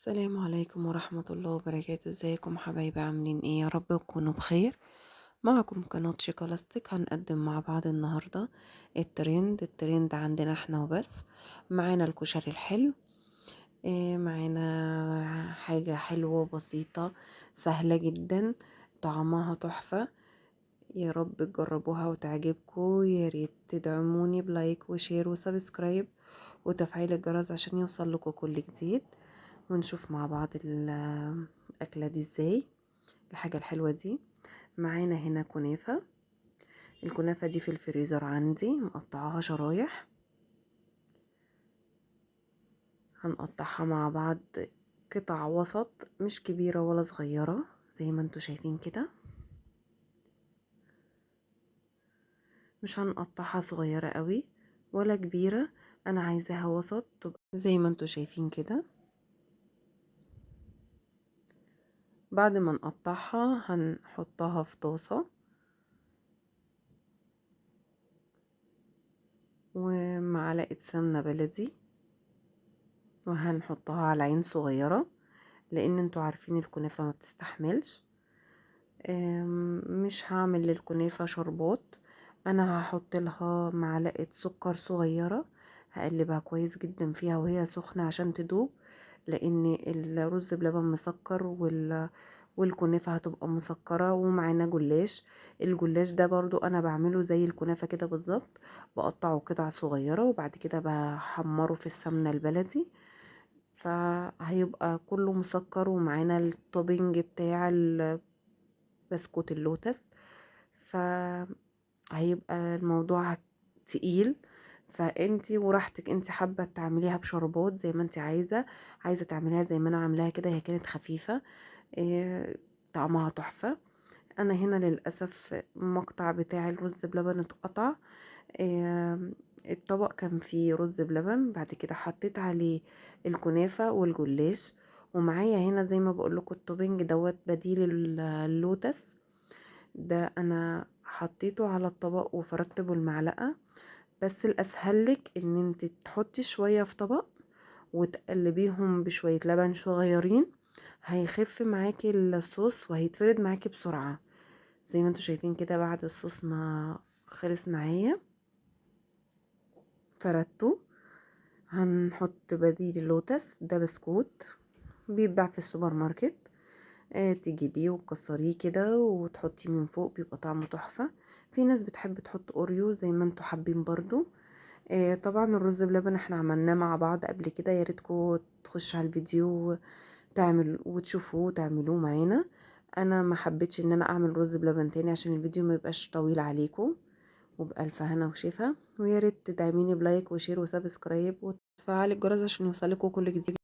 السلام عليكم ورحمة الله وبركاته. ازيكم حبايبي؟ عاملين ايه؟ يا رب تكونوا بخير. معكم قناة شيكولاستيك. هنقدم مع بعض النهاردة الترند عندنا احنا وبس. معانا الكشري الحلو. معانا حاجة حلوة وبسيطة، سهلة جدا، طعمها تحفة. يا رب تجربوها وتعجبكم. يا ريت تدعموني بلايك وشير وسبسكرايب وتفعيل الجرس عشان يوصل لكم كل جديد. ونشوف مع بعض الأكلة دي ازاي، الحاجة الحلوة دي. معانا هنا كنافة. الكنافة دي في الفريزر عندي، مقطعاها شرايح. هنقطعها مع بعض قطع وسط، مش كبيرة ولا صغيرة، زي ما انتوا شايفين كده. مش هنقطعها صغيرة قوي ولا كبيرة، انا عايزاها وسط، تبقى زي ما انتوا شايفين كده. بعد ما نقطعها هنحطها في طاسة ومعلقة سمنة بلدي، وهنحطها على عين صغيرة لان انتوا عارفين الكنافة ما بتستحملش. مش هعمل للكنافة شربات، انا هحط لها معلقة سكر صغيرة، هقلبها كويس جدا فيها وهي سخنة عشان تدوب، لان الرز بلبن مسكر والكنافة هتبقى مسكرة. ومعانا جلاش. الجلاش ده برضو انا بعمله زي الكنافة كده بالظبط، بقطعه قطع صغيرة وبعد كده بحمره في السمنة البلدي، فهيبقى كله مسكر. ومعانا التوبينج بتاع بسكوت اللوتس، فهيبقى الموضوع تقيل. فانتي وراحتك، انتي حابة تعمليها بشربات زي ما انتي عايزة تعمليها زي ما انا عاملاها كده. هي كانت خفيفة، إيه، طعمها تحفة. انا هنا للأسف المقطع بتاع الرز بلبن اتقطع. الطبق كان فيه رز بلبن، بعد كده حطيت عليه الكنافة والجلاش. ومعايا هنا زي ما بقولكوا التوبينج دوت بديل اللوتس ده، انا حطيته على الطبق وفردت بالمعلقة. بس الاسهل لك ان انت تحطي شوية في طبق وتقلبيهم بشوية لبن صغيرين، هيخف معاكي الصوص وهيتفرد معاكي بسرعة. زي ما انتوا شايفين كده، بعد الصوص ما خلص معايا فردته. هنحط بديل اللوتس ده بسكوت بيتباع في السوبر ماركت. تجيبيه وتكسريه كده وتحطيه من فوق، بيبقى طعمه تحفة. في ناس بتحب تحط اوريو زي ما انتوا حابين برضو. طبعا الرز بلبن احنا عملناه مع بعض قبل كده، يا ريتكم تخشوا على الفيديو تعمل وتشوفوه وتعملوه معانا. انا ما حبيتش ان انا اعمل رز بلبن تاني عشان الفيديو ما يبقاش طويل عليكم. وبألف هنا وشفا. ويا ريت تدعميني بلايك وشير وسبسكرايب وتفعلي الجرس عشان يوصلكوا كل جديد.